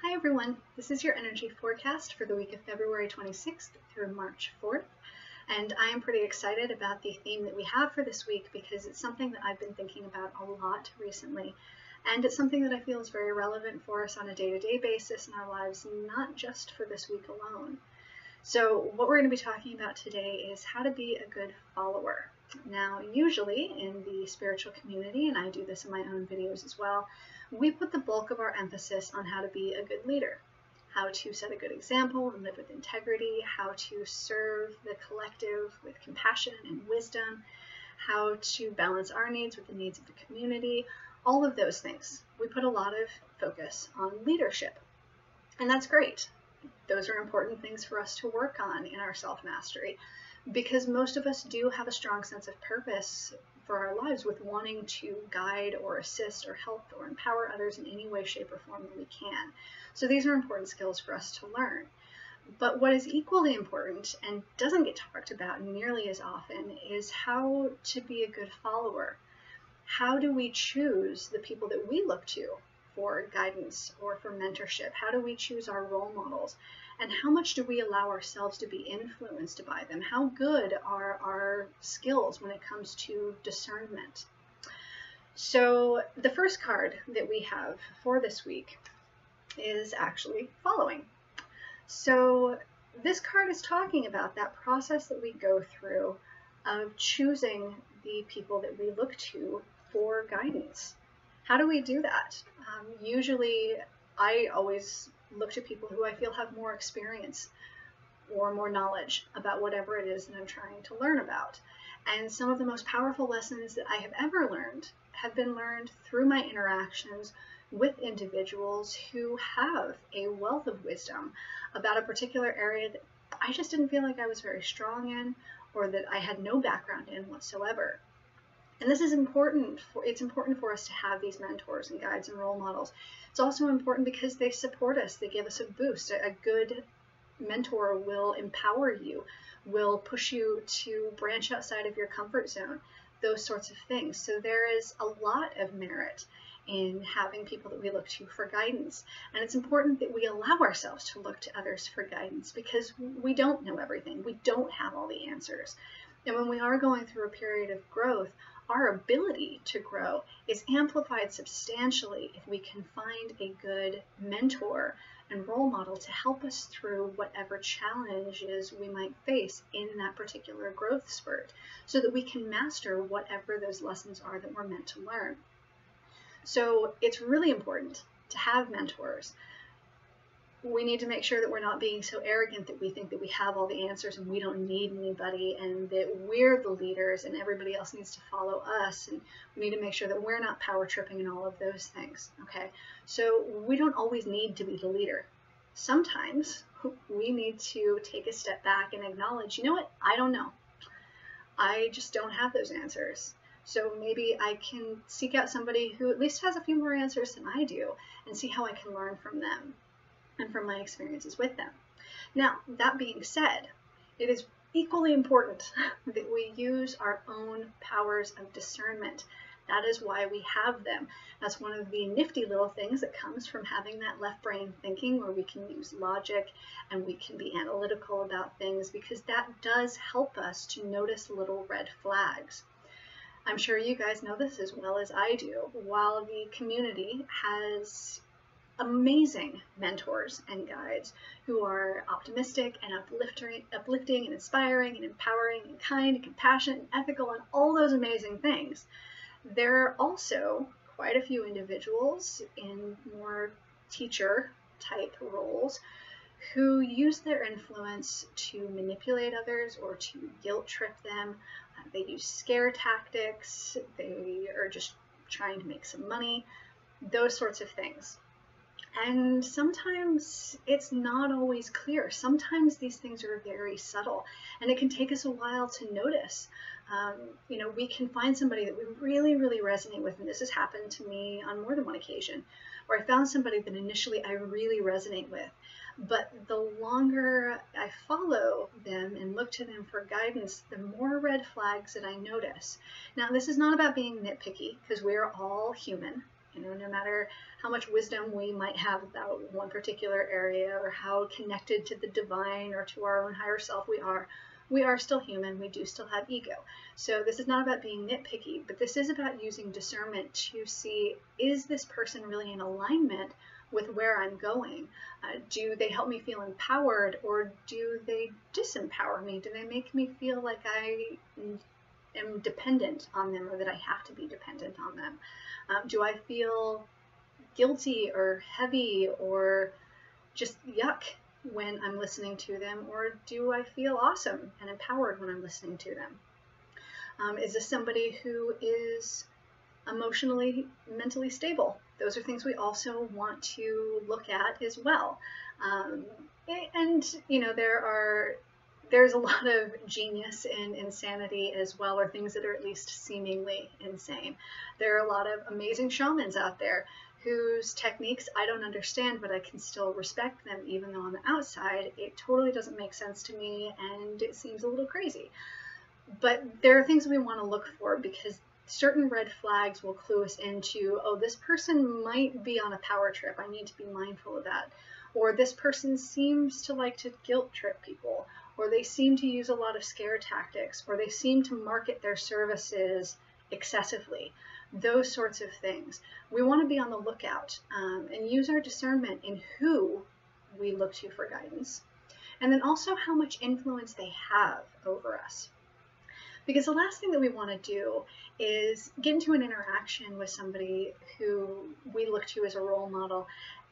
Hi everyone, this is your energy forecast for the week of February 26th through March 4th. And I am pretty excited about the theme that we have for this week because it's something that I've been thinking about a lot recently. And it's something that I feel is very relevant for us on a day-to-day basis in our lives, not just for this week alone. So what we're going to be talking about today is how to be a good follower. Now, usually in the spiritual community, and I do this in my own videos as well, we put the bulk of our emphasis on how to be a good leader, how to set a good example and live with integrity, how to serve the collective with compassion and wisdom, how to balance our needs with the needs of the community, all of those things. We put a lot of focus on leadership, and that's great. Those are important things for us to work on in our self-mastery because most of us do have a strong sense of purpose for our lives with wanting to guide or assist or help or empower others in any way, shape, or form that we can. So these are important skills for us to learn. But what is equally important and doesn't get talked about nearly as often is how to be a good follower. How do we choose the people that we look to for guidance or for mentorship? How do we choose our role models? And how much do we allow ourselves to be influenced by them? How good are our skills when it comes to discernment? So the first card that we have for this week is actually following. So this card is talking about that process that we go through of choosing the people that we look to for guidance. How do we do that? Usually, I always look to people who I feel have more experience or more knowledge about whatever it is that I'm trying to learn about. And some of the most powerful lessons that I have ever learned have been learned through my interactions with individuals who have a wealth of wisdom about a particular area that I just didn't feel like I was very strong in or that I had no background in whatsoever. And this is important. It's important for us to have these mentors and guides and role models. It's also important because they support us. They give us a boost. A good mentor will empower you, will push you to branch outside of your comfort zone, those sorts of things. So there is a lot of merit in having people that we look to for guidance. And it's important that we allow ourselves to look to others for guidance because we don't know everything. We don't have all the answers. And when we are going through a period of growth, our ability to grow is amplified substantially if we can find a good mentor and role model to help us through whatever challenges we might face in that particular growth spurt so that we can master whatever those lessons are that we're meant to learn. So it's really important to have mentors. We need to make sure that we're not being so arrogant that we think that we have all the answers and we don't need anybody and that we're the leaders and everybody else needs to follow us, and we need to make sure that we're not power tripping and all of those things. Okay, so we don't always need to be the leader. Sometimes we need to take a step back and acknowledge, you know what, I don't know. I just don't have those answers. So maybe I can seek out somebody who at least has a few more answers than I do and see how I can learn from them and from my experiences with them. Now, that being said, it is equally important that we use our own powers of discernment. That is why we have them. That's one of the nifty little things that comes from having that left brain thinking where we can use logic and we can be analytical about things, because that does help us to notice little red flags. I'm sure you guys know this as well as I do. While the community has amazing mentors and guides who are optimistic and uplifting and inspiring and empowering and kind and compassionate and ethical and all those amazing things, there are also quite a few individuals in more teacher type roles who use their influence to manipulate others or to guilt trip them. They use scare tactics. They are just trying to make some money, those sorts of things. And sometimes it's not always clear. Sometimes these things are very subtle, and it can take us a while to notice. We can find somebody that we really, really resonate with, and this has happened to me on more than one occasion, where I found somebody that initially I really resonate with. But the longer I follow them and look to them for guidance, the more red flags that I notice. Now, this is not about being nitpicky, because we're all human. no matter how much wisdom we might have about one particular area or how connected to the divine or to our own higher self we are still human. We do still have ego. So this is not about being nitpicky, but this is about using discernment to see, is this person really in alignment with where I'm going? Do they help me feel empowered, or do they disempower me? Do they make me feel like I am dependent on them, or that I have to be dependent on them? Do I feel guilty or heavy or just yuck when I'm listening to them, or do I feel awesome and empowered when I'm listening to them? Is this somebody who is emotionally, mentally stable? Those are things we also want to look at as well. And there's a lot of genius in insanity as well, or things that are at least seemingly insane. There are a lot of amazing shamans out there whose techniques I don't understand, but I can still respect them, even though on the outside it totally doesn't make sense to me and it seems a little crazy. But there are things we want to look for, because certain red flags will clue us into, oh, this person might be on a power trip. I need to be mindful of that. Or this person seems to like to guilt trip people, or they seem to use a lot of scare tactics, or they seem to market their services excessively. Those sorts of things. We want to be on the lookout and use our discernment in who we look to for guidance. And then also how much influence they have over us. Because the last thing that we want to do is get into an interaction with somebody who we look to as a role model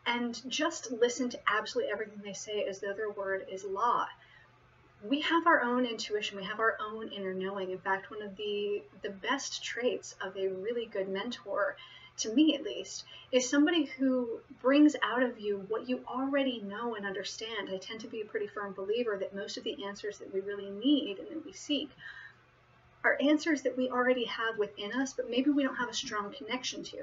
and just listen to absolutely everything they say as though their word is law. We have our own intuition, we have our own inner knowing. In fact, one of the best traits of a really good mentor, to me at least, is somebody who brings out of you what you already know and understand. I tend to be a pretty firm believer that most of the answers that we really need and that we seek are answers that we already have within us, but maybe we don't have a strong connection to.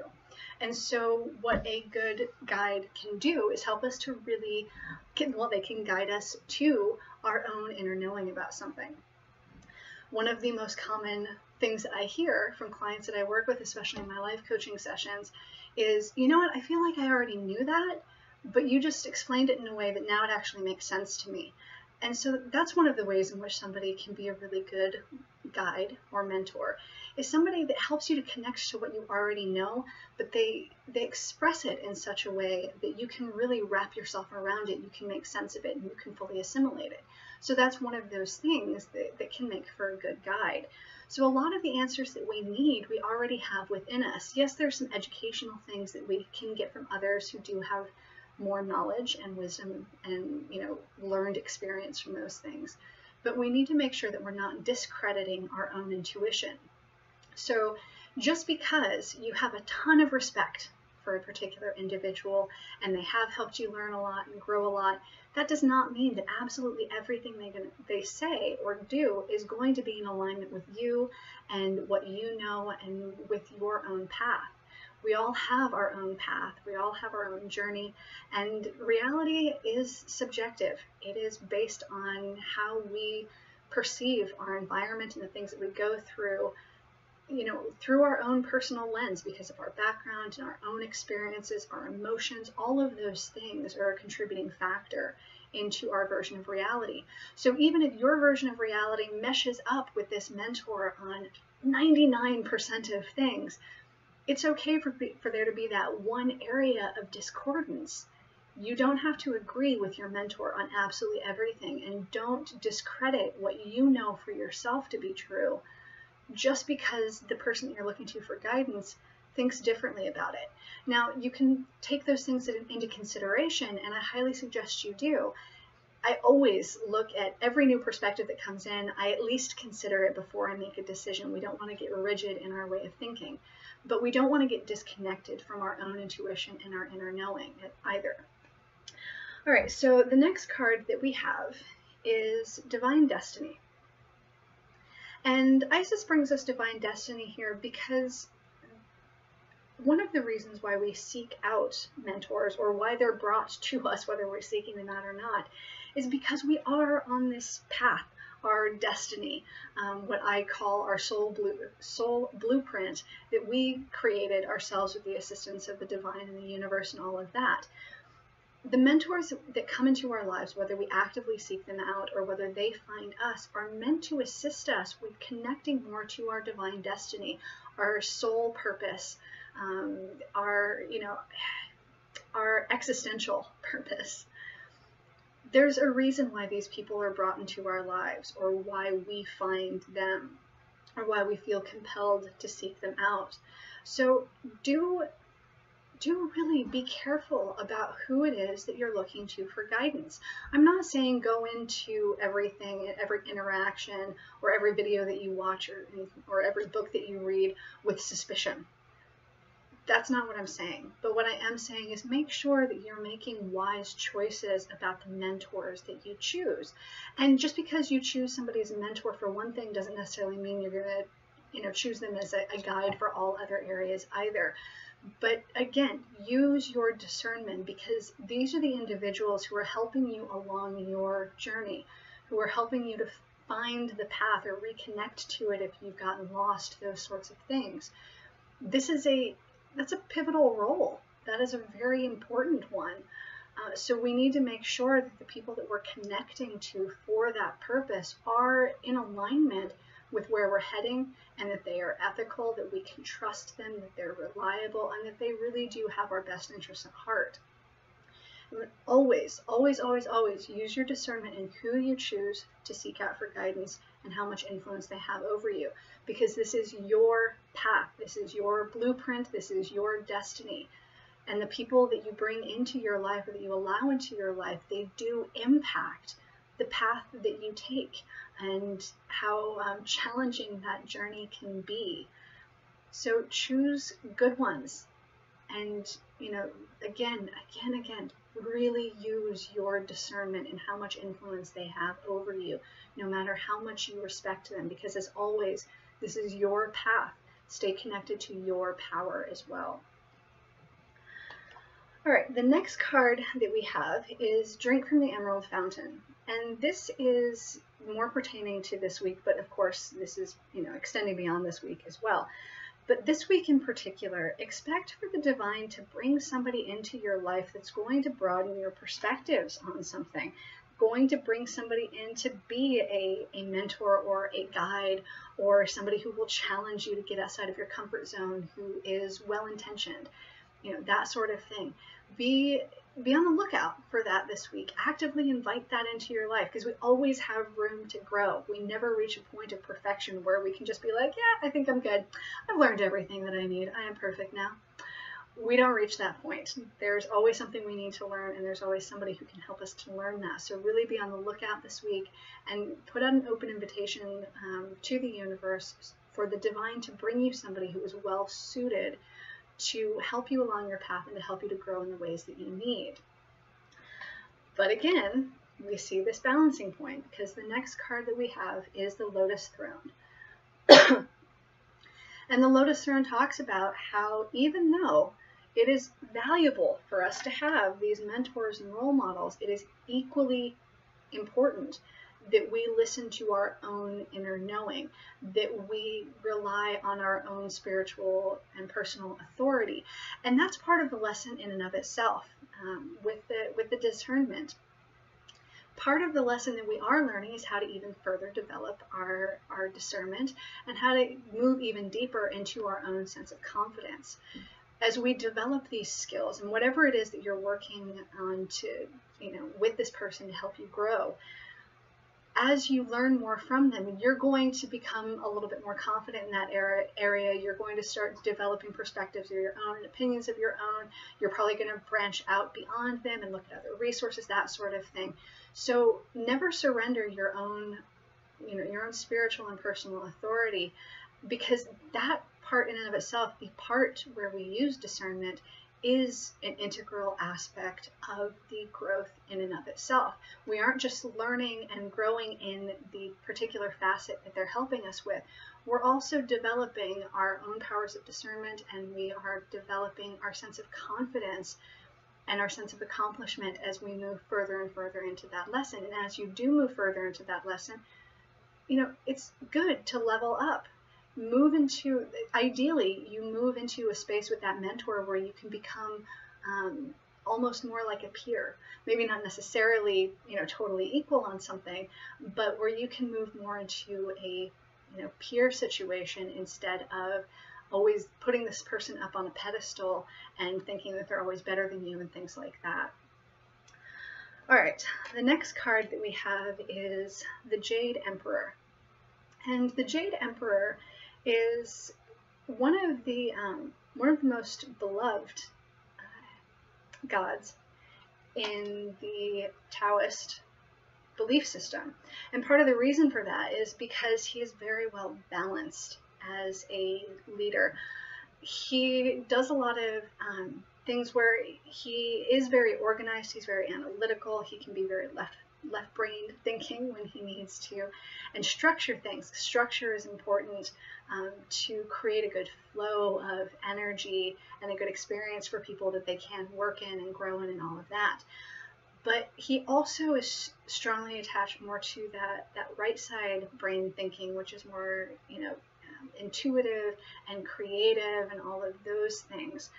And so what a good guide can do is help us to really, they can guide us to our own inner knowing about something. One of the most common things that I hear from clients that I work with, especially in my life coaching sessions, is, you know what, I feel like I already knew that, but you just explained it in a way that now it actually makes sense to me. And so that's one of the ways in which somebody can be a really good guide or mentor, is somebody that helps you to connect to what you already know, but they express it in such a way that you can really wrap yourself around it, you can make sense of it, and you can fully assimilate it. So that's one of those things that can make for a good guide. So a lot of the answers that we need, we already have within us. Yes, there's some educational things that we can get from others who do have more knowledge and wisdom and learned experience from those things. But we need to make sure that we're not discrediting our own intuition. So just because you have a ton of respect for a particular individual and they have helped you learn a lot and grow a lot, that does not mean that absolutely everything they say or do is going to be in alignment with you and what you know and with your own path. We all have our own path, we all have our own journey, and reality is subjective. It is based on how we perceive our environment and the things that we go through, through our own personal lens, because of our background and our own experiences, our emotions. All of those things are a contributing factor into our version of reality. So even if your version of reality meshes up with this mentor on 99% of things, it's okay for there to be that one area of discordance. You don't have to agree with your mentor on absolutely everything, and don't discredit what you know for yourself to be true just because the person that you're looking to for guidance thinks differently about it. Now, you can take those things into consideration, and I highly suggest you do. I always look at every new perspective that comes in. I at least consider it before I make a decision. We don't want to get rigid in our way of thinking, but we don't want to get disconnected from our own intuition and our inner knowing either. All right, so the next card that we have is Divine Destiny. And Isis brings us Divine Destiny here because one of the reasons why we seek out mentors, or why they're brought to us, whether we're seeking them out or not, is because we are on this path, our destiny, what I call our soul blueprint that we created ourselves with the assistance of the divine and the universe and all of that. The mentors that come into our lives, whether we actively seek them out or whether they find us, are meant to assist us with connecting more to our divine destiny, our soul purpose, our existential purpose. There's a reason why these people are brought into our lives, or why we find them, or why we feel compelled to seek them out. So do really be careful about who it is that you're looking to for guidance. I'm not saying go into everything, every interaction, or every video that you watch, or every book that you read with suspicion. That's not what I'm saying. But what I am saying is make sure that you're making wise choices about the mentors that you choose. And just because you choose somebody as a mentor for one thing doesn't necessarily mean you're going to, choose them as a guide for all other areas either. But again, use your discernment, because these are the individuals who are helping you along your journey, who are helping you to find the path or reconnect to it if you've gotten lost, those sorts of things. That's a pivotal role. That is a very important one. So we need to make sure that the people that we're connecting to for that purpose are in alignment with where we're heading, and that they are ethical, that we can trust them, that they're reliable, and that they really do have our best interests at heart. Always, always, always, always use your discernment in who you choose to seek out for guidance and how much influence they have over you, because this is your path, this is your blueprint, this is your destiny. And the people that you bring into your life, or that you allow into your life, they do impact the path that you take and how challenging that journey can be. So choose good ones, and again, really use your discernment and how much influence they have over you, no matter how much you respect them, because as always, this is your path. Stay connected to your power as well. All right, the next card that we have is Drink from the Emerald Fountain. And this is more pertaining to this week, but of course this is, extending beyond this week as well. But this week in particular, expect for the divine to bring somebody into your life that's going to broaden your perspectives on something, going to bring somebody in to be a mentor or a guide, or somebody who will challenge you to get outside of your comfort zone, who is well-intentioned, that sort of thing. Be on the lookout for that this week. Actively invite that into your life, because we always have room to grow. We never reach a point of perfection where we can just be like, yeah, I think I'm good. I've learned everything that I need. I am perfect now. We don't reach that point. There's always something we need to learn, and there's always somebody who can help us to learn that. So really be on the lookout this week, and put out an open invitation to the universe for the divine to bring you somebody who is well suited to help you along your path and to help you to grow in the ways that you need. But again, we see this balancing point, because the next card that we have is the Lotus Throne. And the Lotus Throne talks about how, even though it is valuable for us to have these mentors and role models, it is equally important that we listen to our own inner knowing, that we rely on our own spiritual and personal authority. And that's part of the lesson in and of itself, with the discernment. Part of the lesson that we are learning is how to even further develop our discernment, and how to move even deeper into our own sense of confidence. As we develop these skills, and whatever it is that you're working on to, with this person to help you grow, as you learn more from them, you're going to become a little bit more confident in that area. You're going to start developing perspectives of your own, opinions of your own. You're probably going to branch out beyond them and look at other resources, that sort of thing. So never surrender your own, your own spiritual and personal authority, because that part in and of itself, the part where we use discernment, is an integral aspect of the growth in and of itself. We aren't just learning and growing in the particular facet that they're helping us with. We're also developing our own powers of discernment, and we are developing our sense of confidence and our sense of accomplishment as we move further and further into that lesson. And as you do move further into that lesson, it's good to level up. Ideally, you move into a space with that mentor where you can become almost more like a peer. Maybe not necessarily, totally equal on something, but where you can move more into a, peer situation instead of always putting this person up on a pedestal and thinking that they're always better than you and things like that. All right, the next card that we have is the Jade Emperor. And the Jade Emperor is one of the most beloved gods in the Taoist belief system. And part of the reason for that is because he is very well balanced as a leader. He does a lot of things where he is very organized, he's very analytical, he can be very left-brained thinking when he needs to, and structure things. Structure is important to create a good flow of energy and a good experience for people that they can work in and grow in and all of that. But he also is strongly attached more to that right side brain thinking, which is more, intuitive and creative and all of those things.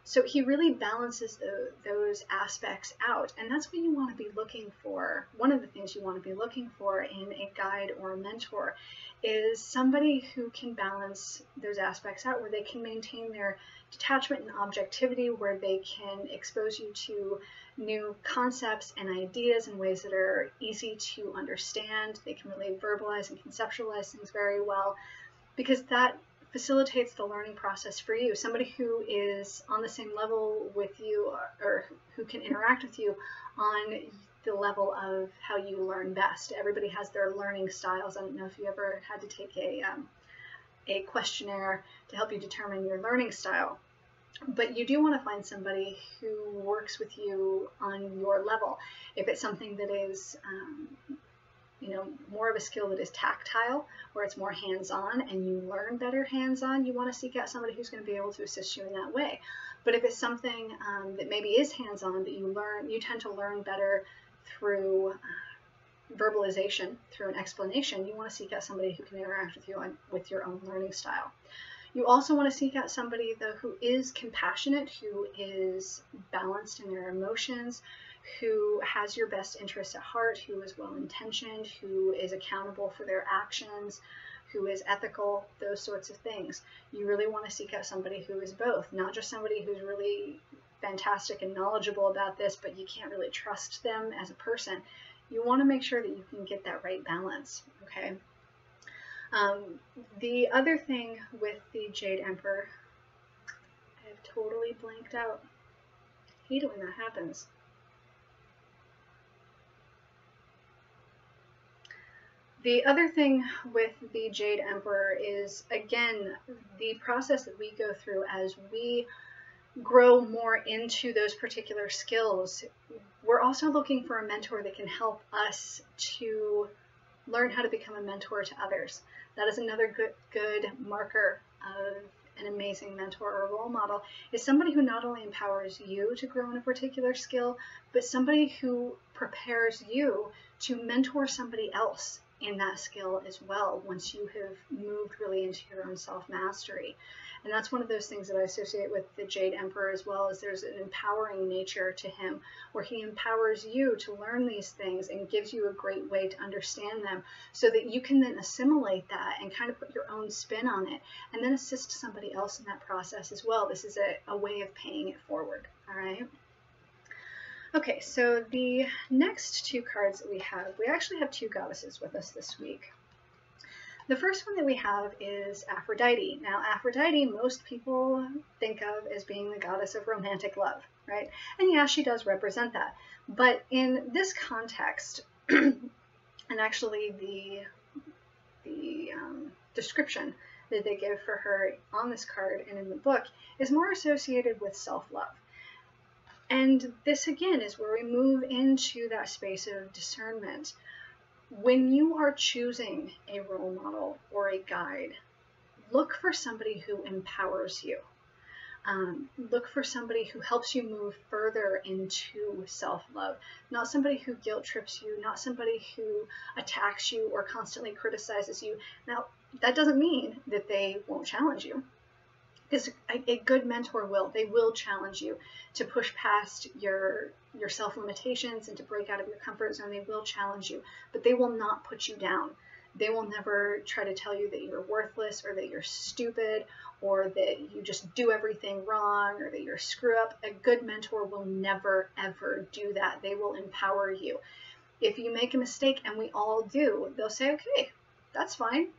So he really balances those aspects out, and that's what you want to be looking for. One of the things you want to be looking for in a guide or a mentor is somebody who can balance those aspects out, where they can maintain their detachment and objectivity, where they can expose you to new concepts and ideas in ways that are easy to understand. They can really verbalize and conceptualize things very well, because that facilitates the learning process for you. Somebody who is on the same level with you, or who can interact with you on the level of how you learn best. Everybody has their learning styles. I don't know if you ever had to take a questionnaire to help you determine your learning style, but you do want to find somebody who works with you on your level. If it's something that is more of a skill that is tactile, where it's more hands-on and you learn better hands-on, you want to seek out somebody who's going to be able to assist you in that way. But if it's something that maybe is hands-on, but you tend to learn better through verbalization, through an explanation, you want to seek out somebody who can interact with you with your own learning style. You also want to seek out somebody, though, who is compassionate, who is balanced in their emotions, who has your best interest at heart, who is well-intentioned, who is accountable for their actions, who is ethical, those sorts of things. You really want to seek out somebody who is both, not just somebody who's really fantastic and knowledgeable about this, but you can't really trust them as a person. You want to make sure that you can get that right balance, okay? The other thing with the Jade Emperor, I have totally blanked out. I hate it when that happens. The other thing with the Jade Emperor is, again, the process that we go through as we grow more into those particular skills. We're also looking for a mentor that can help us to learn how to become a mentor to others. That is another good marker of an amazing mentor or role model, is somebody who not only empowers you to grow in a particular skill, but somebody who prepares you to mentor somebody else in that skill as well, once you have moved really into your own self-mastery. And that's one of those things that I associate with the Jade Emperor as well, is there's an empowering nature to him, where he empowers you to learn these things and gives you a great way to understand them, so that you can then assimilate that and kind of put your own spin on it, and then assist somebody else in that process as well. This is a way of paying it forward, all right? Okay, so the next two cards that we actually have two goddesses with us this week. The first one that we have is Aphrodite. Now, Aphrodite, most people think of as being the goddess of romantic love, right? And yeah, she does represent that. But in this context, and actually the description that they give for her on this card and in the book is more associated with self-love. And this, again, is where we move into that space of discernment. When you are choosing a role model or a guide, look for somebody who empowers you. Look for somebody who helps you move further into self-love, not somebody who guilt trips you, not somebody who attacks you or constantly criticizes you. Now, that doesn't mean that they won't challenge you, because a good mentor will. They will challenge you to push past your self-limitations and to break out of your comfort zone. They will challenge you, but they will not put you down. They will never try to tell you that you're worthless or that you're stupid or that you just do everything wrong or that you're a screw up. A good mentor will never, ever do that. They will empower you. If you make a mistake, and we all do, they'll say, okay, that's fine.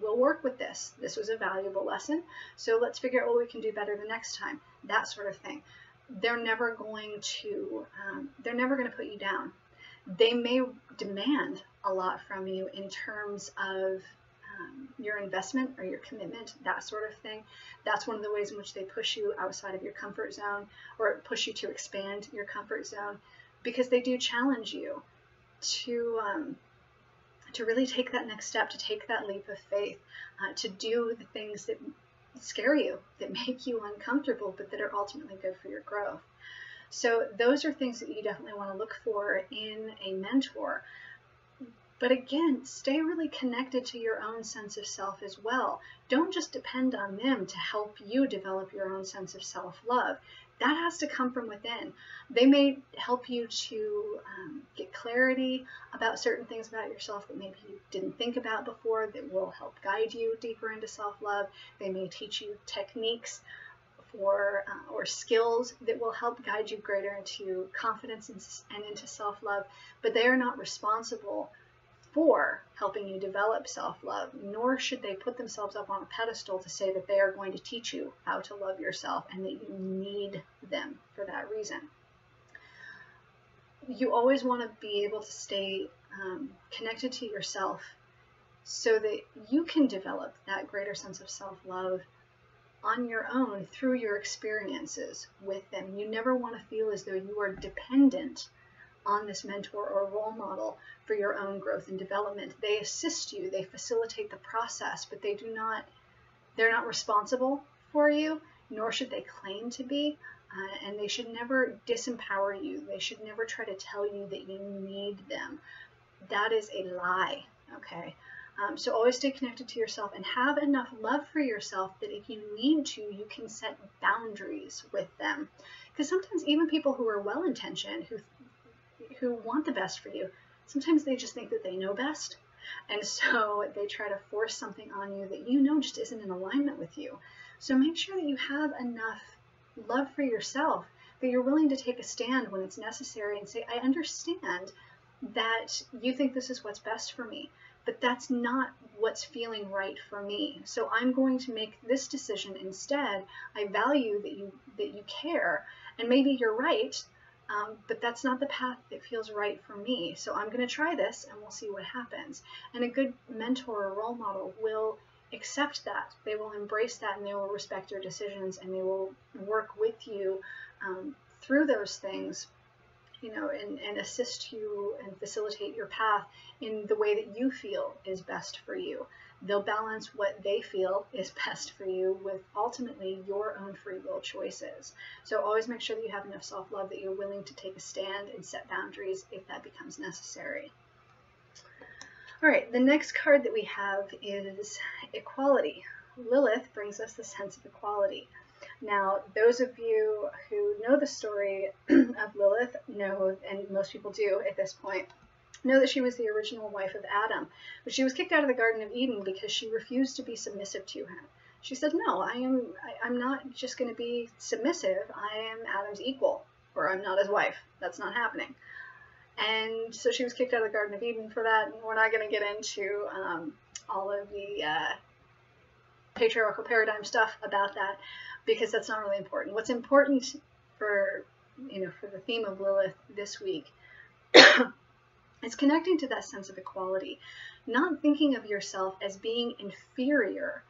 We'll work with this. This was a valuable lesson. So let's figure out what we can do better the next time. That sort of thing. They're never going to put you down. They may demand a lot from you in terms of your investment or your commitment, that sort of thing. That's one of the ways in which they push you outside of your comfort zone or push you to expand your comfort zone, because they do challenge you to really take that next step, to take that leap of faith, to do the things that scare you, that make you uncomfortable, but that are ultimately good for your growth. So those are things that you definitely want to look for in a mentor. But again, stay really connected to your own sense of self as well. Don't just depend on them to help you develop your own sense of self-love. That has to come from within. They may help you to get clarity about certain things about yourself that maybe you didn't think about before, that will help guide you deeper into self-love. They may teach you techniques or skills that will help guide you greater into confidence and into self-love, but they are not responsible for helping you develop self-love, nor should they put themselves up on a pedestal to say that they are going to teach you how to love yourself and that you need them for that reason. You always want to be able to stay connected to yourself so that you can develop that greater sense of self-love on your own through your experiences with them. You never want to feel as though you are dependent on this mentor or role model for your own growth and development. They assist you, they facilitate the process, but they're not responsible for you, nor should they claim to be, and they should never disempower you. They should never try to tell you that you need them. That is a lie, okay? So always stay connected to yourself and have enough love for yourself that if you need to, you can set boundaries with them. Because sometimes even people who are well-intentioned, who want the best for you, sometimes they just think that they know best. And so they try to force something on you that you know just isn't in alignment with you. So make sure that you have enough love for yourself that you're willing to take a stand when it's necessary and say, I understand that you think this is what's best for me, but that's not what's feeling right for me. So I'm going to make this decision instead. I value that you care, and maybe you're right, but that's not the path that feels right for me. So I'm going to try this and we'll see what happens. And a good mentor or role model will accept that. They will embrace that, and they will respect your decisions, and they will work with you through those things, and assist you and facilitate your path in the way that you feel is best for you. They'll balance what they feel is best for you with ultimately your own free will choices. So always make sure that you have enough self-love that you're willing to take a stand and set boundaries if that becomes necessary. All right, the next card that we have is equality. Lilith brings us the sense of equality. Now, those of you who know the story of Lilith know, and most people do at this point, know that she was the original wife of Adam, but she was kicked out of the Garden of Eden because she refused to be submissive to him. She said, no, I'm not just going to be submissive. I am Adam's equal, or I'm not his wife. That's not happening. And so she was kicked out of the Garden of Eden for that, and we're not going to get into all of the patriarchal paradigm stuff about that, because that's not really important. What's important for the theme of Lilith this week is connecting to that sense of equality, not thinking of yourself as being inferior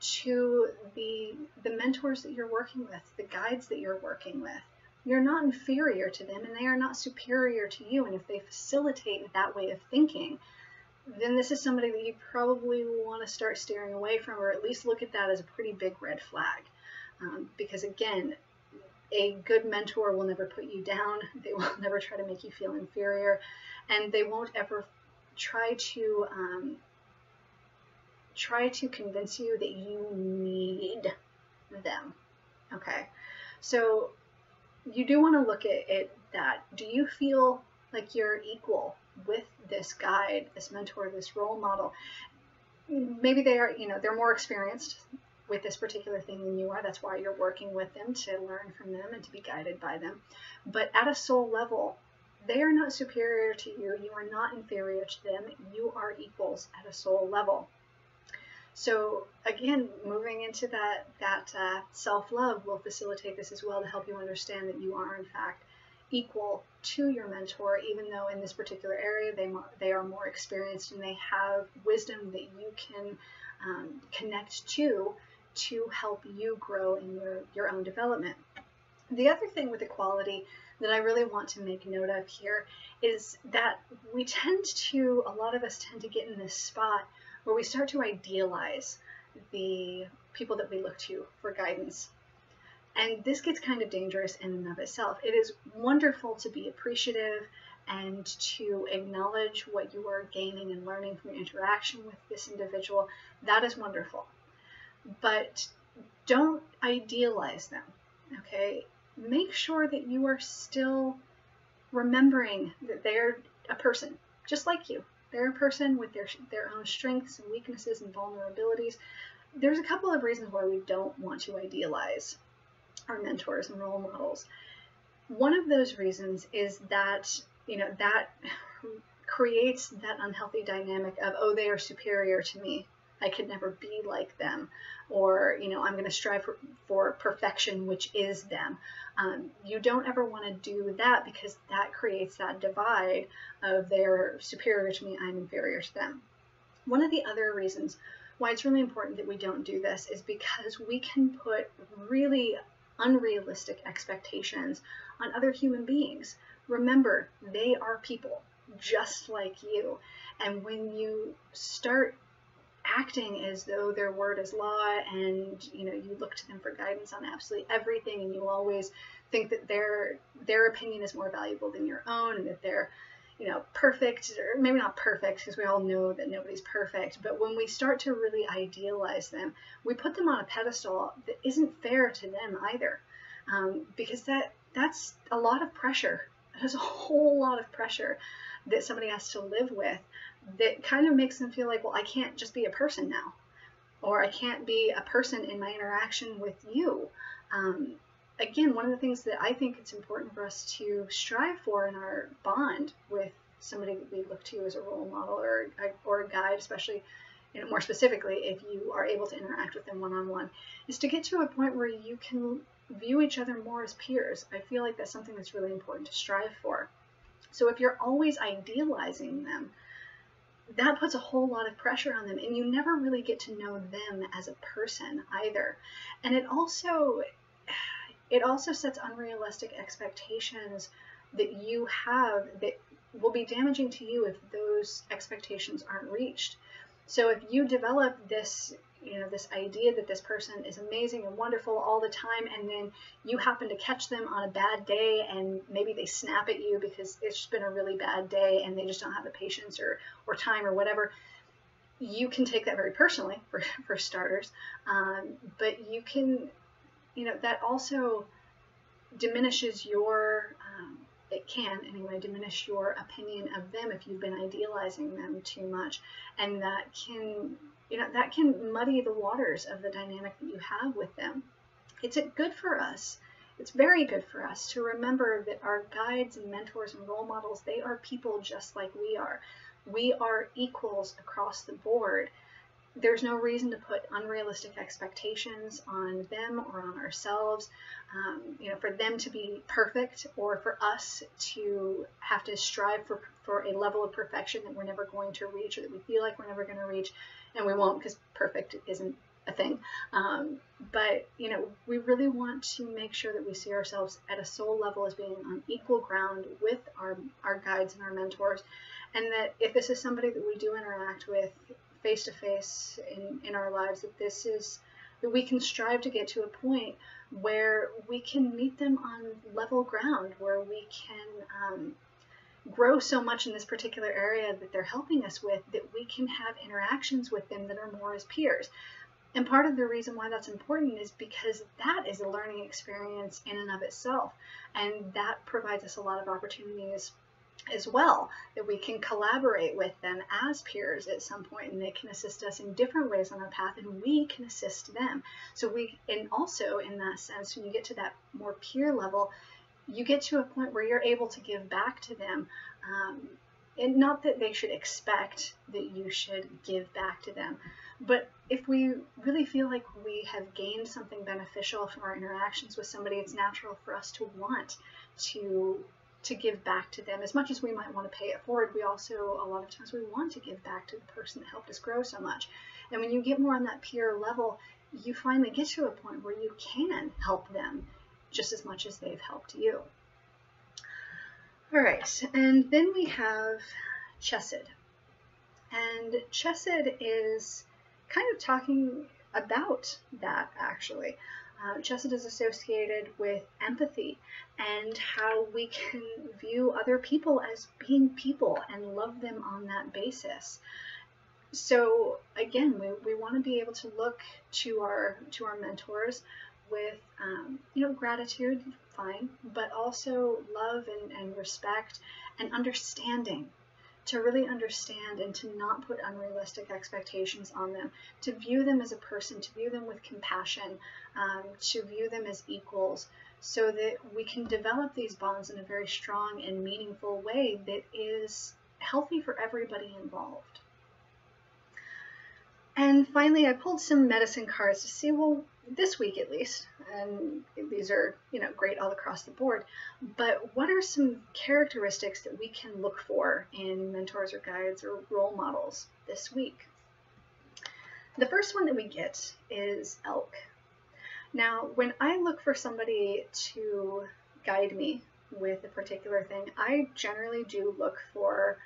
to the mentors that you're working with, the guides that you're working with. You're not inferior to them, and they are not superior to you. And if they facilitate that way of thinking, then this is somebody that you probably want to start steering away from, or at least look at that as a pretty big red flag. Because again, a good mentor will never put you down. They will never try to make you feel inferior, and they won't ever try to convince you that you need them. Okay, so you do want to look at that. Do you feel like you're equal with this guide, this mentor, this role model? Maybe they are, they're more experienced with this particular thing than you are. That's why you're working with them, to learn from them and to be guided by them. But at a soul level, they are not superior to you. You are not inferior to them. You are equals at a soul level. So again, moving into that self-love will facilitate this as well, to help you understand that you are in fact equal to your mentor, even though in this particular area they are more experienced and they have wisdom that you can connect to help you grow in your own development. The other thing with equality that I really want to make note of here is that a lot of us tend to get in this spot where we start to idealize the people that we look to for guidance. And this gets kind of dangerous in and of itself. It is wonderful to be appreciative and to acknowledge what you are gaining and learning from your interaction with this individual. That is wonderful. But don't idealize them, okay? Make sure that you are still remembering that they're a person, just like you. They're a person with their own strengths and weaknesses and vulnerabilities. There's a couple of reasons why we don't want to idealize our mentors and role models. One of those reasons is that, that creates that unhealthy dynamic of, oh, they are superior to me. I could never be like them. Or, I'm going to strive for perfection, which is them. You don't ever want to do that, because that creates that divide of they're superior to me, I'm inferior to them. One of the other reasons why it's really important that we don't do this is because we can put really unrealistic expectations on other human beings. Remember, they are people just like you. And when you start acting as though their word is law, and you look to them for guidance on absolutely everything, and you always think that their opinion is more valuable than your own, and that they're perfect, or maybe not perfect, because we all know that nobody's perfect, but when we start to really idealize them, we put them on a pedestal that isn't fair to them either, because that's a lot of pressure. There's a whole lot of pressure that somebody has to live with, that kind of makes them feel like, well, I can't just be a person now, or I can't be a person in my interaction with you. Again, one of the things that I think it's important for us to strive for in our bond with somebody that we look to as a role model or a guide, especially, more specifically, if you are able to interact with them one-on-one, is to get to a point where you can view each other more as peers. I feel like that's something that's really important to strive for. So if you're always idealizing them, that puts a whole lot of pressure on them, and you never really get to know them as a person either. And it also sets unrealistic expectations that you have that will be damaging to you if those expectations aren't reached. So if you develop this, this idea that this person is amazing and wonderful all the time, and then you happen to catch them on a bad day, and maybe they snap at you because it's just been a really bad day and they just don't have the patience or time or whatever, you can take that very personally, for starters. But you can, that also diminishes it can anyway, diminish your opinion of them if you've been idealizing them too much. And that can muddy the waters of the dynamic that you have with them. It's good for us. It's very good for us to remember that our guides and mentors and role models, they are people just like we are. We are equals across the board. There's no reason to put unrealistic expectations on them or on ourselves, for them to be perfect, or for us to have to strive for a level of perfection that we're never going to reach, or that we feel like we're never going to reach, and we won't, because perfect isn't a thing. But we really want to make sure that we see ourselves at a soul level as being on equal ground with our guides and our mentors, and that if this is somebody that we do interact with face to face in our lives, that this is that we can strive to get to a point where we can meet them on level ground, where we can grow so much in this particular area that they're helping us with, that we can have interactions with them that are more as peers. And part of the reason why that's important is because that is a learning experience in and of itself. And that provides us a lot of opportunities as well, that we can collaborate with them as peers at some point, and they can assist us in different ways on our path, and we can assist them. And also in that sense, when you get to that more peer level, you get to a point where you're able to give back to them. And not that they should expect that you should give back to them, but if we really feel like we have gained something beneficial from our interactions with somebody, it's natural for us to want to give back to them. As much as we might want to pay it forward, we also, a lot of times, we want to give back to the person that helped us grow so much. And when you get more on that peer level, you finally get to a point where you can help them just as much as they've helped you. All right, and then we have Chesed. And Chesed is kind of talking about that, actually. Chesed is associated with empathy and how we can view other people as being people and love them on that basis. So again, we want to be able to look to our mentors with gratitude, fine, but also love and respect and understanding, to really understand and to not put unrealistic expectations on them, to view them as a person, to view them with compassion, to view them as equals, so that we can develop these bonds in a very strong and meaningful way that is healthy for everybody involved. And finally, I pulled some medicine cards to see, well, this week at least, and these are, great all across the board, but what are some characteristics that we can look for in mentors or guides or role models this week? The first one that we get is elk. Now, when I look for somebody to guide me with a particular thing, I generally do look for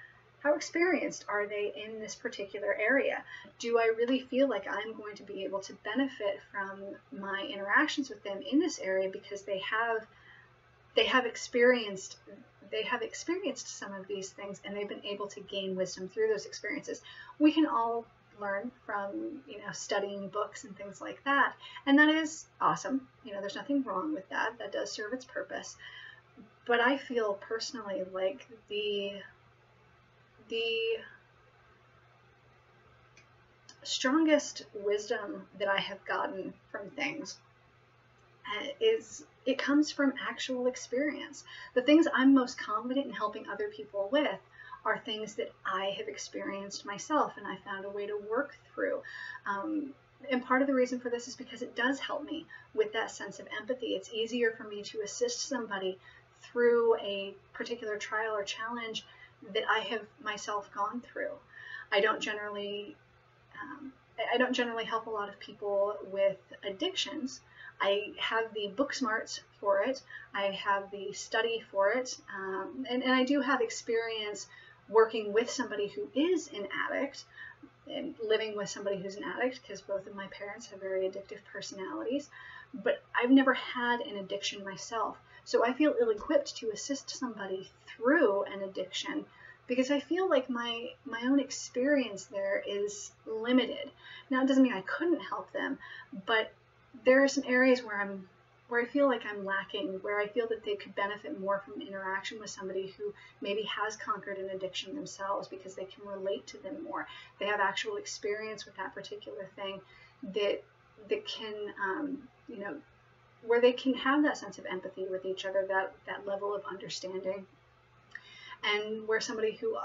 how experienced are they in this particular area? Do I really feel like I'm going to be able to benefit from my interactions with them in this area because they have experienced some of these things, and they've been able to gain wisdom through those experiences. We can all learn from studying books and things like that, and that is awesome. There's nothing wrong with that. That does serve its purpose. But I feel personally like the strongest wisdom that I have gotten from things it comes from actual experience. The things I'm most confident in helping other people with are things that I have experienced myself, and I found a way to work through. And part of the reason for this is because it does help me with that sense of empathy. It's easier for me to assist somebody through a particular trial or challenge that I have myself gone through. I don't generally help a lot of people with addictions. I have the book smarts for it. I have the study for it. And I do have experience working with somebody who is an addict and living with somebody who's an addict, because both of my parents have very addictive personalities. But I've never had an addiction myself. So I feel ill-equipped to assist somebody through an addiction because I feel like my own experience there is limited. Now, it doesn't mean I couldn't help them, but there are some areas where I feel like I'm lacking, where I feel that they could benefit more from interaction with somebody who maybe has conquered an addiction themselves, because they can relate to them more. They have actual experience with that particular thing that can, where they can have that sense of empathy with each other, that level of understanding. And where somebody who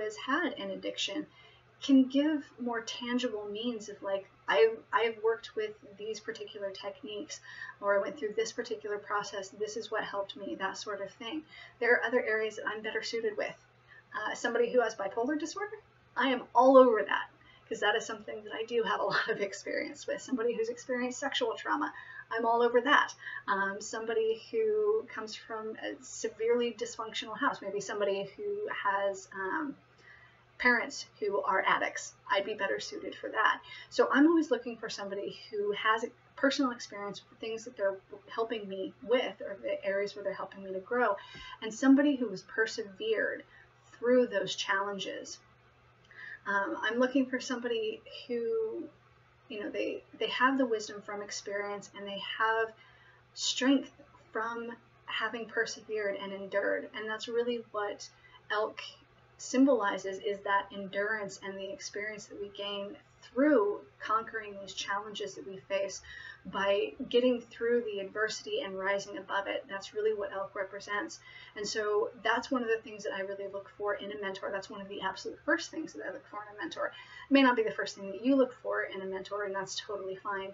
has had an addiction can give more tangible means of, like, I've worked with these particular techniques, or I went through this particular process, this is what helped me, that sort of thing. There are other areas that I'm better suited with. Somebody who has bipolar disorder, I am all over that, because that is something that I do have a lot of experience with. Somebody who's experienced sexual trauma, I'm all over that. Somebody who comes from a severely dysfunctional house, maybe somebody who has parents who are addicts. I'd be better suited for that. So I'm always looking for somebody who has personal experience with the things that they're helping me with, or the areas where they're helping me to grow, and somebody who has persevered through those challenges. I'm looking for somebody who, they have the wisdom from experience, and they have strength from having persevered and endured. And that's really what elk symbolizes, is that endurance and the experience that we gain through conquering these challenges that we face by getting through the adversity and rising above it. That's really what elk represents. And so that's one of the things that I really look for in a mentor. That's one of the absolute first things that I look for in a mentor. It may not be the first thing that you look for in a mentor, and that's totally fine.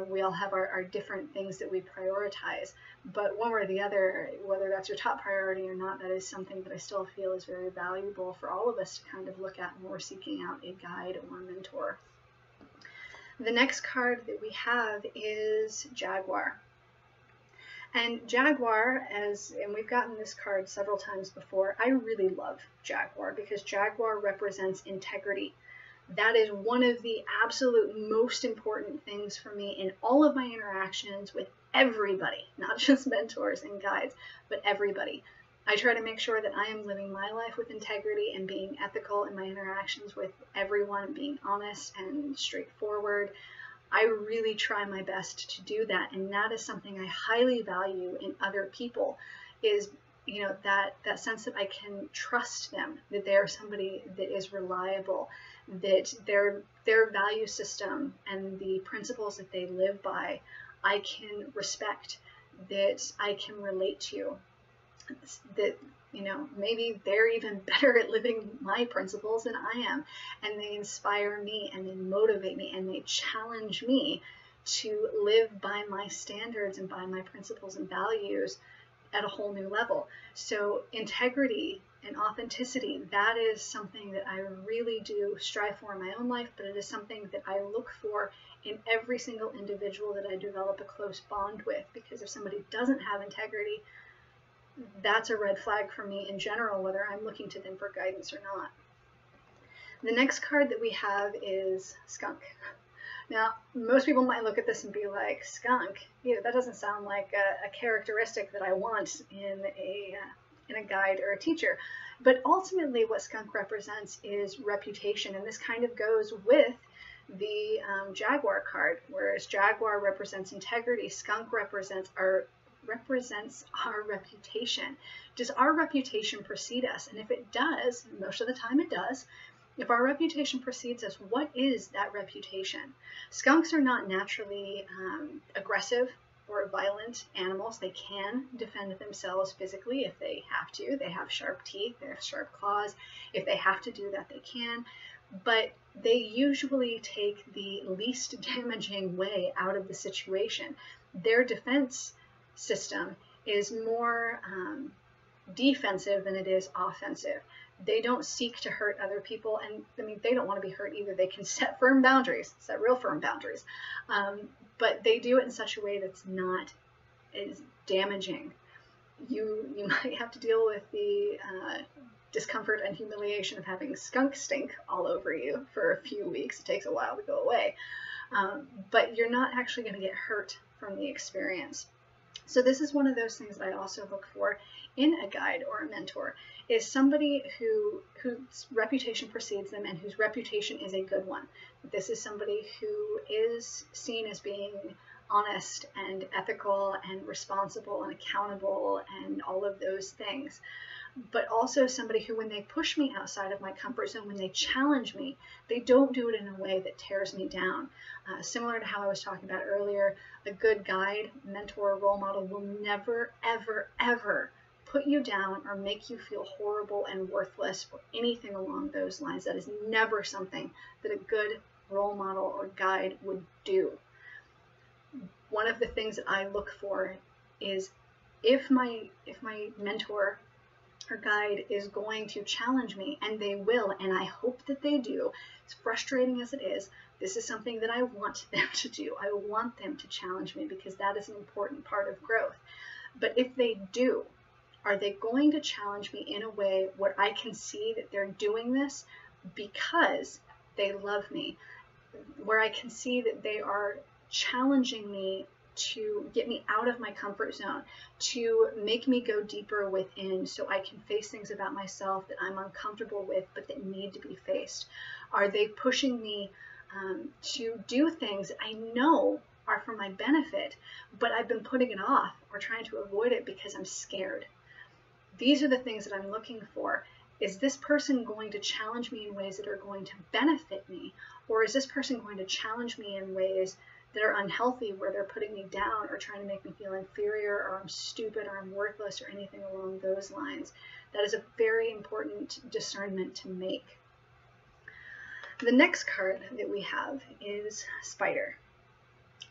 We all have our different things that we prioritize, but one way or the other, whether that's your top priority or not, that is something that I still feel is very valuable for all of us to kind of look at when we're seeking out a guide or a mentor. The next card that we have is Jaguar. And Jaguar, and we've gotten this card several times before, I really love Jaguar because Jaguar represents integrity. That is one of the absolute most important things for me in all of my interactions with everybody, not just mentors and guides, but everybody. I try to make sure that I am living my life with integrity and being ethical in my interactions with everyone, being honest and straightforward. I really try my best to do that, and that is something I highly value in other people, is that sense that I can trust them, that they are somebody that is reliable, that their value system and the principles that they live by I can respect, that I can relate to, that maybe they're even better at living my principles than I am, and they inspire me and they motivate me and they challenge me to live by my standards and by my principles and values at a whole new level. So integrity and authenticity, that is something that I really do strive for in my own life, but it is something that I look for in every single individual that I develop a close bond with, because if somebody doesn't have integrity, that's a red flag for me in general, whether I'm looking to them for guidance or not. The next card that we have is Skunk. Now, most people might look at this and be like, Skunk, that doesn't sound like a characteristic that I want in a guide or a teacher. But ultimately what Skunk represents is reputation, and this kind of goes with the Jaguar card. Whereas Jaguar represents integrity, Skunk represents our reputation. Does our reputation precede us? And if it does, most of the time it does, if our reputation precedes us, what is that reputation? Skunks are not naturally aggressive or violent animals. They can defend themselves physically if they have to. They have sharp teeth, they have sharp claws. If they have to do that, they can. But they usually take the least damaging way out of the situation. Their defense system is more defensive than it is offensive. They don't seek to hurt other people, and they don't want to be hurt either. They can set firm boundaries, set real firm boundaries, but they do it in such a way that's not as damaging. You might have to deal with the discomfort and humiliation of having skunk stink all over you for a few weeks. It takes a while to go away, but you're not actually going to get hurt from the experience. So this is one of those things that I also look for in a guide or a mentor, is somebody whose reputation precedes them and whose reputation is a good one. This is somebody who is seen as being honest and ethical and responsible and accountable and all of those things. But also somebody who, when they push me outside of my comfort zone, when they challenge me, they don't do it in a way that tears me down. Similar to how I was talking about earlier, a good guide, mentor, role model will never, ever, ever put you down or make you feel horrible and worthless or anything along those lines. That is never something that a good role model or guide would do. One of the things that I look for is if my mentor or guide is going to challenge me, and they will, and I hope that they do, as frustrating as it is, this is something that I want them to do. I want them to challenge me because that is an important part of growth. But if they do, are they going to challenge me in a way where I can see that they're doing this because they love me, where I can see that they are challenging me to get me out of my comfort zone, to make me go deeper within so I can face things about myself that I'm uncomfortable with but that need to be faced? Are they pushing me to do things I know are for my benefit, but I've been putting it off or trying to avoid it because I'm scared? These are the things that I'm looking for. Is this person going to challenge me in ways that are going to benefit me? Or is this person going to challenge me in ways that are unhealthy, where they're putting me down or trying to make me feel inferior, or I'm stupid, or I'm worthless, or anything along those lines? That is a very important discernment to make. The next card that we have is Spider.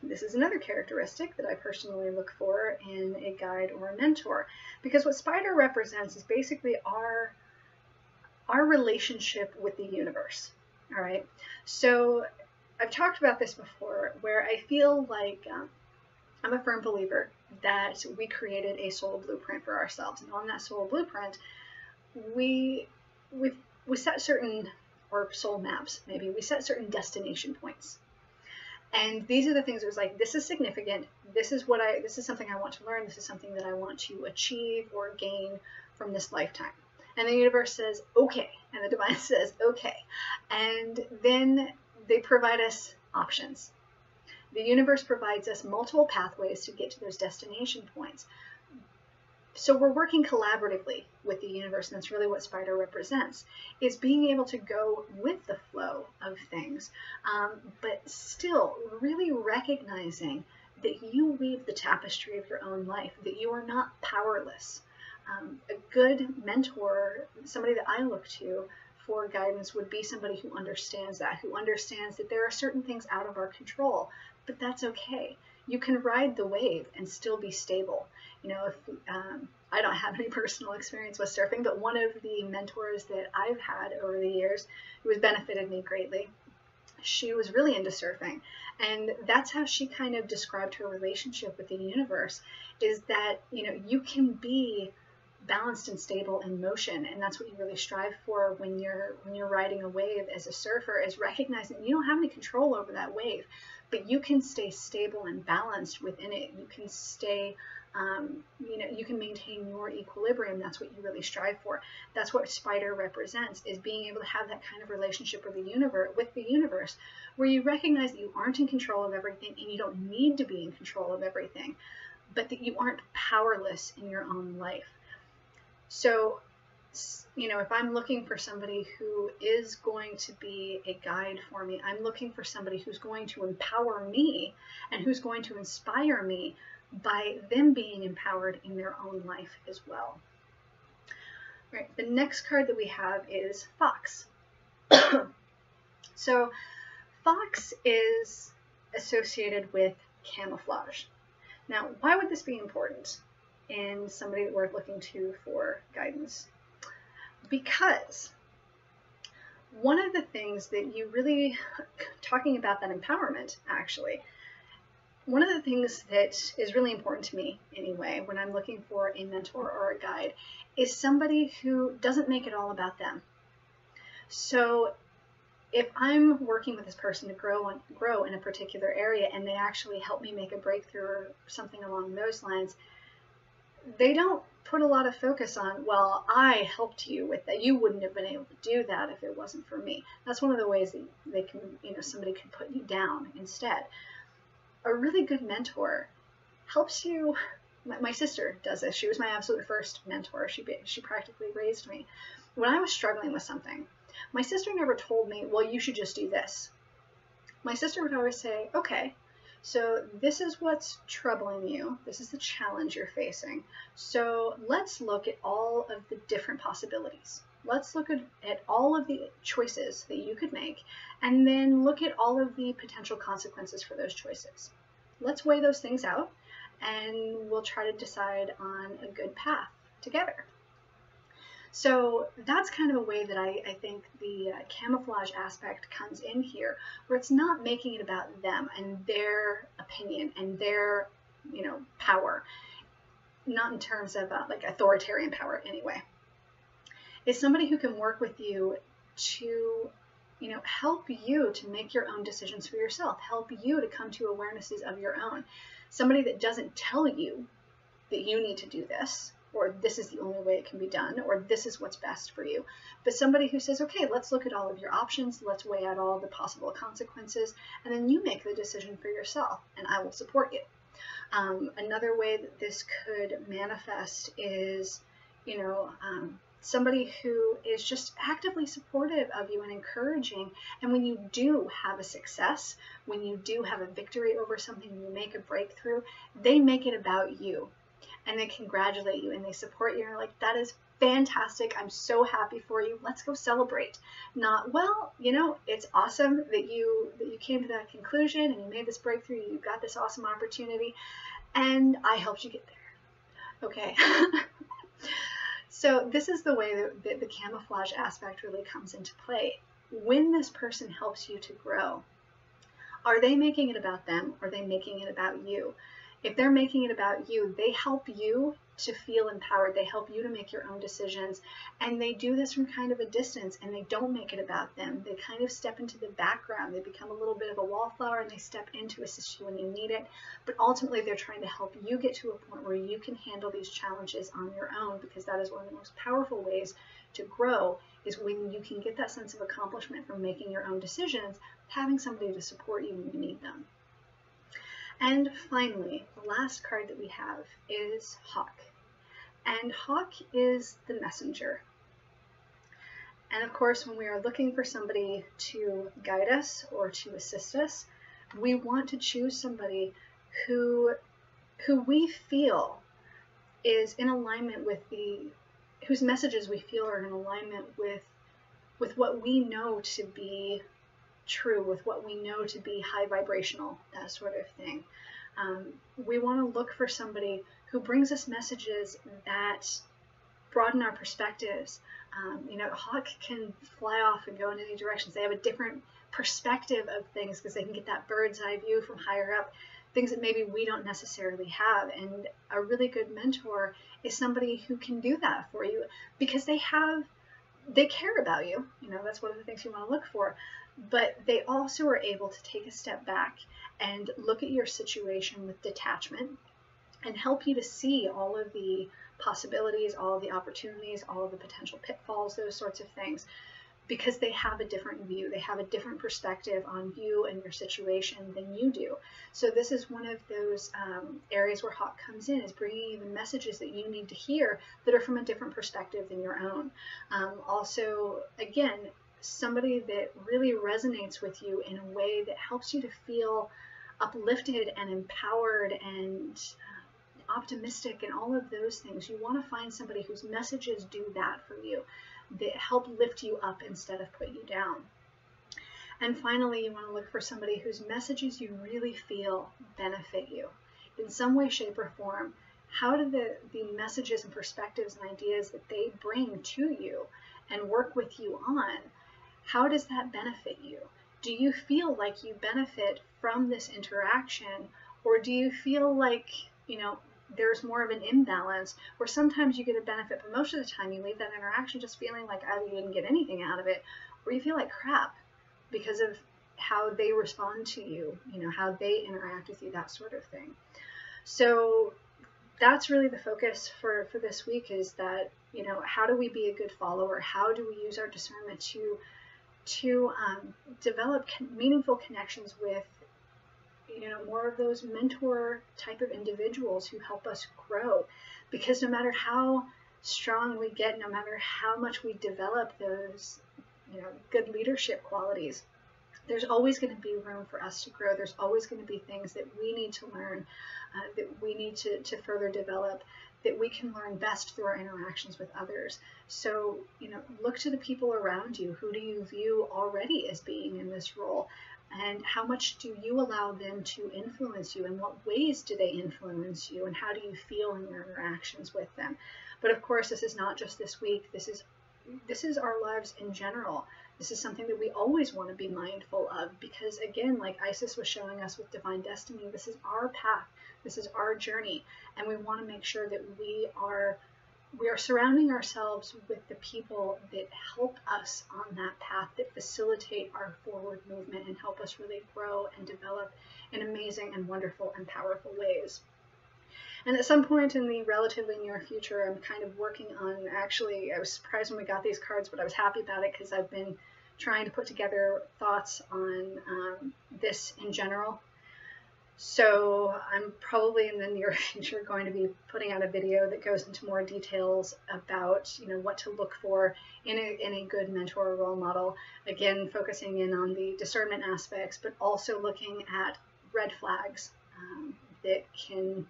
This is another characteristic that I personally look for in a guide or a mentor, because what Spider represents is basically our relationship with the universe. All right. So I've talked about this before, where I feel like I'm a firm believer that we created a soul blueprint for ourselves, and on that soul blueprint, we set certain, or soul maps maybe, we set certain destination points. And these are the things that was like, this is significant. This is something I want to learn. This is something that I want to achieve or gain from this lifetime. And the universe says, okay. And the divine says, okay. And then they provide us options. The universe provides us multiple pathways to get to those destination points. So we're working collaboratively with the universe, and that's really what Spider represents, is being able to go with the flow of things, but still really recognizing that you weave the tapestry of your own life, that you are not powerless. A good mentor, somebody that I look to for guidance, would be somebody who understands that there are certain things out of our control, but that's okay. You can ride the wave and still be stable. You know, if I don't have any personal experience with surfing, but one of the mentors that I've had over the years who has benefited me greatly, she was really into surfing. And that's how she kind of described her relationship with the universe, is that, you know, you can be balanced and stable in motion, and that's what you really strive for when you're riding a wave as a surfer, is recognizing you don't have any control over that wave, but you can stay stable and balanced within it. You can stay you can maintain your equilibrium. That's what you really strive for. That's what Spider represents, is being able to have that kind of relationship with the universe, where you recognize that you aren't in control of everything, and you don't need to be in control of everything, but that you aren't powerless in your own life. So, you know, if I'm looking for somebody who is going to be a guide for me, I'm looking for somebody who's going to empower me and who's going to inspire me by them being empowered in their own life as well. All right, the next card that we have is Fox. So, Fox is associated with camouflage. Now, why would this be important in somebody that we're looking to for guidance? Because one of the things that you really, talking about that empowerment, actually, one of the things that is really important to me anyway, when I'm looking for a mentor or a guide, is somebody who doesn't make it all about them. So if I'm working with this person to grow in a particular area, and they actually help me make a breakthrough or something along those lines, they don't put a lot of focus on, well, I helped you with that. You wouldn't have been able to do that if it wasn't for me. That's one of the ways that they can, somebody can put you down instead. A really good mentor helps you. My sister does this. She was my absolute first mentor. She practically raised me. When I was struggling with something, my sister never told me, well, you should just do this. My sister would always say, okay, so this is what's troubling you. This is the challenge you're facing. So let's look at all of the different possibilities. Let's look at all of the choices that you could make, and then look at all of the potential consequences for those choices. Let's weigh those things out, and we'll try to decide on a good path together. So that's kind of a way that I think the camouflage aspect comes in here, where it's not making it about them and their opinion and their, power, not in terms of like authoritarian power anyway. It's somebody who can work with you to, help you to make your own decisions for yourself, help you to come to awarenesses of your own. Somebody that doesn't tell you that you need to do this, or this is the only way it can be done, or this is what's best for you. But somebody who says, okay, let's look at all of your options, let's weigh out all the possible consequences, and then you make the decision for yourself, and I will support you. Another way that this could manifest is, somebody who is just actively supportive of you and encouraging. And when you do have a success, when you do have a victory over something, when you make a breakthrough, they make it about you. And they congratulate you and they support you. And you're like, that is fantastic. I'm so happy for you. Let's go celebrate. Not, well, it's awesome that you came to that conclusion and you made this breakthrough. You got this awesome opportunity and I helped you get there. Okay. So this is the way that the camouflage aspect really comes into play. When this person helps you to grow, are they making it about them or are they making it about you? If they're making it about you, they help you to feel empowered. They help you to make your own decisions. And they do this from kind of a distance and they don't make it about them. They kind of step into the background. They become a little bit of a wallflower and they step in to assist you when you need it. But ultimately, they're trying to help you get to a point where you can handle these challenges on your own, because that is one of the most powerful ways to grow, is when you can get that sense of accomplishment from making your own decisions, having somebody to support you when you need them. And finally, the last card that we have is Hawk. And Hawk is the messenger. And of course, when we are looking for somebody to guide us or to assist us, we want to choose somebody who we feel is in alignment with whose messages we feel are in alignment with what we know to be true, with what we know to be high vibrational, that sort of thing. We want to look for somebody who brings us messages that broaden our perspectives. Hawk can fly off and go in any directions. They have a different perspective of things because they can get that bird's eye view from higher up, things that maybe we don't necessarily have. And a really good mentor is somebody who can do that for you because they care about you. That's one of the things you want to look for. But they also are able to take a step back and look at your situation with detachment and help you to see all of the possibilities, all of the opportunities, all of the potential pitfalls, those sorts of things, because they have a different view. They have a different perspective on you and your situation than you do. So this is one of those areas where Hawk comes in, is bringing you the messages that you need to hear that are from a different perspective than your own. Also, again, somebody that really resonates with you in a way that helps you to feel uplifted and empowered and optimistic and all of those things. You want to find somebody whose messages do that for you, that help lift you up instead of put you down. And finally, you want to look for somebody whose messages you really feel benefit you in some way, shape, or form. How do the messages and perspectives and ideas that they bring to you and work with you on, how does that benefit you? Do you feel like you benefit from this interaction, or do you feel like, there's more of an imbalance where sometimes you get a benefit, but most of the time you leave that interaction just feeling like either you didn't get anything out of it, or you feel like crap because of how they respond to you, how they interact with you, that sort of thing. So that's really the focus for this week, is that, how do we be a good follower? How do we use our discernment to develop meaningful connections with, more of those mentor type of individuals who help us grow? Because no matter how strong we get, no matter how much we develop those, good leadership qualities, there's always going to be room for us to grow. There's always going to be things that we need to learn, that we need to further develop, that we can learn best through our interactions with others. So, look to the people around you. Who do you view already as being in this role? And how much do you allow them to influence you? In what ways do they influence you? And how do you feel in your interactions with them? But of course, this is not just this week. This is our lives in general. This is something that we always want to be mindful of, because again, like Isis was showing us with Divine Destiny, this is our path. This is our journey. And we want to make sure that we are we are surrounding ourselves with the people that help us on that path, that facilitate our forward movement and help us really grow and develop in amazing and wonderful and powerful ways. And at some point in the relatively near future, I'm kind of working on, actually, I was surprised when we got these cards, but I was happy about it because I've been trying to put together thoughts on this in general. So I'm probably in the near future going to be putting out a video that goes into more details about, you know, what to look for in a good mentor or role model. Again, focusing in on the discernment aspects, but also looking at red flags that can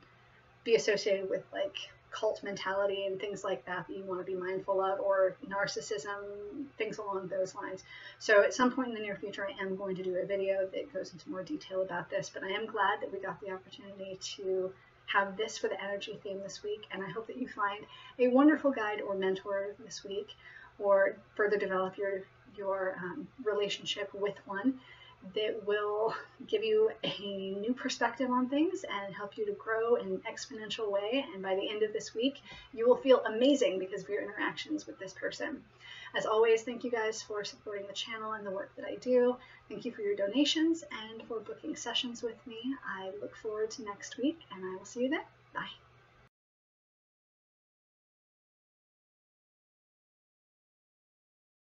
be associated with like cult mentality and things like that that you want to be mindful of, or narcissism, things along those lines. So at some point in the near future, I am going to do a video that goes into more detail about this, but I am glad that we got the opportunity to have this for the energy theme this week, and I hope that you find a wonderful guide or mentor this week, or further develop your relationship with one that will give you a new perspective on things and help you to grow in an exponential way. And by the end of this week, you will feel amazing because of your interactions with this person. As always, thank you guys for supporting the channel and the work that I do. Thank you for your donations and for booking sessions with me. I look forward to next week, and I will see you then. Bye.